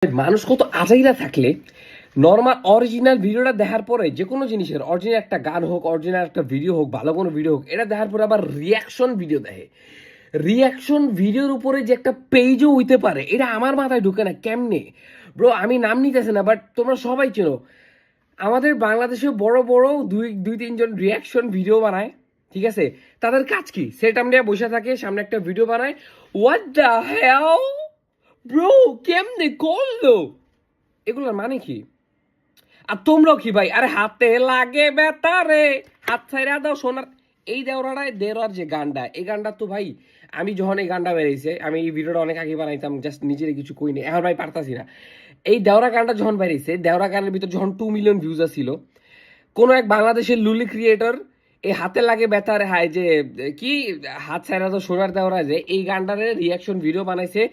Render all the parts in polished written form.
মানুষ কত আজাইরা থাকলে নর্মাল অরিজিনাল ভিডিওটা দেখার পরে যে কোনো জিনিসের অরিজিনাল একটা গান হোক, অরিজিনাল একটা ভিডিও হোক, ভালো কোনো ভিডিও হোক, এটা দেখার পরে আবার রিয়াকশন ভিডিও দেখে। রিয়াকশন ভিডিওর উপরে যে একটা পেজও হইতে পারে, এটা আমার মাথায় ঢুকে না কেমনে। ব্রো আমি নাম নিতেছি না, বাট তোমরা সবাই চেনো আমাদের বাংলাদেশে বড় বড় দুই তিনজন রিয়াকশন ভিডিও বানায়, ঠিক আছে? তাদের কাজ কি? সেট আমরা বসে থাকে, সামনে একটা ভিডিও বানায়, হোয়াট দ্য হেল ব্রো, কেমনে করলো, এগুলোর মানে কি? আর তোমরাও কি ভাই, আরে হাতে লাগে ব্যথা রে, হাত ছাইরা দাও সোনার। এই দেওরাটায় দেওরার যে গানটা, এই গানটা তো ভাই আমি যখন এই গানটা বেরিয়েছে, আমি এই ভিডিওটা অনেক আগে বানাইতাম, জাস্ট নিজের কিছু কই নি, এখন ভাই পারতাছি না। এই দেওরা গানটা যখন বেরিয়েছে, দেওরা গানের ভিতর যখন 2 মিলিয়ন ভিউজ ছিল, কোনো এক বাংলাদেশের লুলি ক্রিয়েটর এই হাতে লাগে ব্যথার হাই যে কি হাত ছাইরা তো সোনার দেওরা, যে এই গানটারে রিয়াকশন ভিডিও বানাইছে।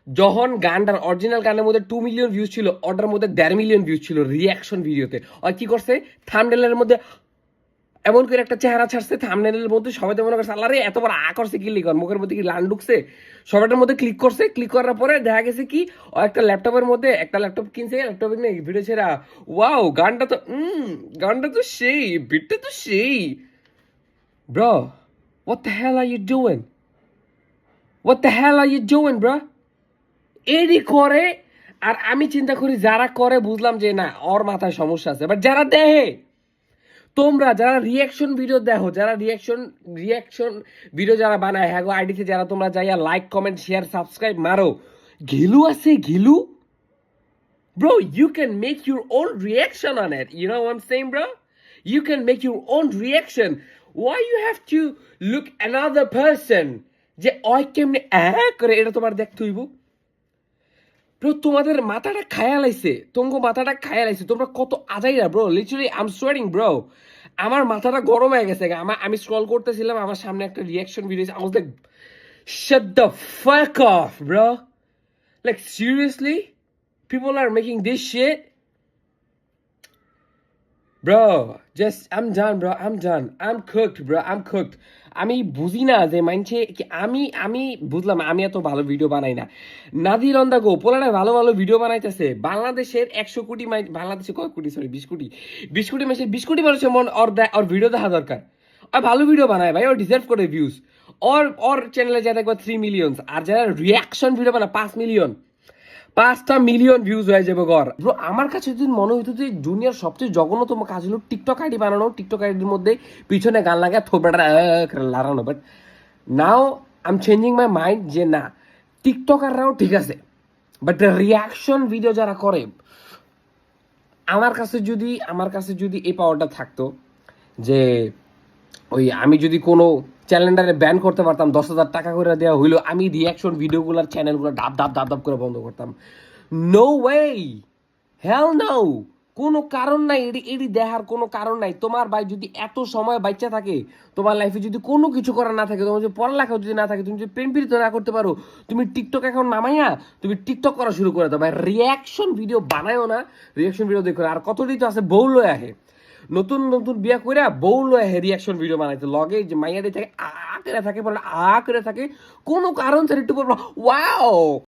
যখন গানটার অরিজিনাল গানের মধ্যে 2 মিলিয়ন ভিউজ ছিল, ওটার মধ্যে 1.5 মিলিয়ন ভিউজ ছিল রিয়াকশন ভিডিওতে। আর কি করছে, থাম্বনেলের মধ্যে এমন করে একটা চেহারা ছাড়ছে, থাম্বনেলের মধ্যে সবাই তো মনে করছে আল্লাহ রে এত বড় করছে কি লিখন, মুখের মধ্যে কি লান ঢুকছে, সবাইটার মধ্যে ক্লিক করছে। ক্লিক করার পরে দেখা গেছে কি, ও একটা ল্যাপটপের মধ্যে একটা ল্যাপটপ কিনছে, ল্যাপটপে কিনে ভিডিও ছেড়া। ওয়াও, গানটা তো সেই, বিটটা তো সেই। Bro, what the hell are you doing? What the hell are you doing, bro? এরই করে। আর আমি চিন্তা করি যারা করে বুঝলাম যে না, ওর মাথায় সমস্যা আছে, বাট যারা দেখে, তোমরা যারা রিয়াকশন ভিডিও দেখো, যারা রিয়াকশন ভিডিও যারা বানায়, হ্যাঁ আইডিতে যারা তোমরা যাইয়া লাইক কমেন্ট শেয়ার সাবস্ক্রাইব মারো, ঘিলু আছে ঘিলু। Bro, you can make your own reaction on it. You know what I'm saying, bro? You can make your own reaction. Why you have to look another person? যে ওই কেমনে করে এটা তোমার দেখতে হইব। ব্রো তোমাদের মাথাটা খায়া লাইছে, মাথাটা খায়া লাইছে, তোমরা কত আজাইরা bro. Literally I am swearing bro, আমার মাথাটা গরম হয়ে গেছে। আমি স্ক্রল করতেছিলাম, আমার সামনে একটা reaction video, I was like shut the fuck of bro, like seriously people are making this shit. Bro, just I'm done bro, I'm cooked bro, I'm cooked. আমি বুঝি না যে মাইনছে কি, আমি বুঝলাম আমি এত ভালো ভিডিও বানাই না। নাদির অন দা গো পোলাটা ভালো ভালো ভিডিও বানাইতেছে। বাংলাদেশের 100 কোটি বাংলাদেশে কয় কোটি, সরি 20 কোটি মানুষের 20 কোটি মানুষের মন ওর ভিডিও দেখা দরকার। আর ভালো ভিডিও বানায় ভাই, ও ডিজার্ভ করে ভিউজ। ওর চ্যানেলে যা দেখবা 3 মিলিয়ন, আর যারা রিয়াকশন ভিডিও বানায় 5 মিলিয়ন, 5টা মিলিয়ন ভিউজ হয়ে যাবে গড়। ব্রো আমার কাছে যদি মনে হইতো যে দুনিয়ার সবচেয়ে জঘন্যতম কাজ হলো টিকটক আইডি বানানো, টিকটক আইডির মধ্যে পিছনে গান লাগা থোবড়া লাগানো। But now I am changing my mind যে না, টিকটকাররাও ঠিক আছে, বাট রিয়াকশন ভিডিও যারা করে, আমার কাছে যদি এই পাওয়ারটা থাকতো যে ওই আমি যদি কোনো চ্যানেলটারে ব্যান করতে পারতাম, 10,000 টাকা করে দেওয়া হইলো, আমি রিয়াকশন ভিডিওগুলোর চ্যানেলগুলো ডাব করে বন্ধ করতাম। নো ওয়ে, হেল নো, কোনো কারণ নাই, এটি দেখার কোনো কারণ নাই। তোমার ভাই যদি এত সময় বাচ্চা থাকে, তোমার লাইফে যদি কোনো কিছু করার না থাকে, তোমার যদি পড়ালেখাও যদি না থাকে, তুমি যদি প্রেম প্রীতি না করতে পারো, তুমি টিকটক অ্যাকাউন্ট নামাইয়া তুমি টিকটক করা শুরু করে দাও ভাই। রিয়াকশন ভিডিও বানায়ও না, রিয়াকশন ভিডিও দেখো। আর কতটি তো আছে বউ লয়ে আহে, নতুন বিয়া কইরা বউ লয়ে রিয়াকশন ভিডিও বানাইতে, লগে যে মাইয়াদের থাকে করে থাকে, বলে করে থাকে, কোনো কারণ ছাড়া একটু ওয়াও।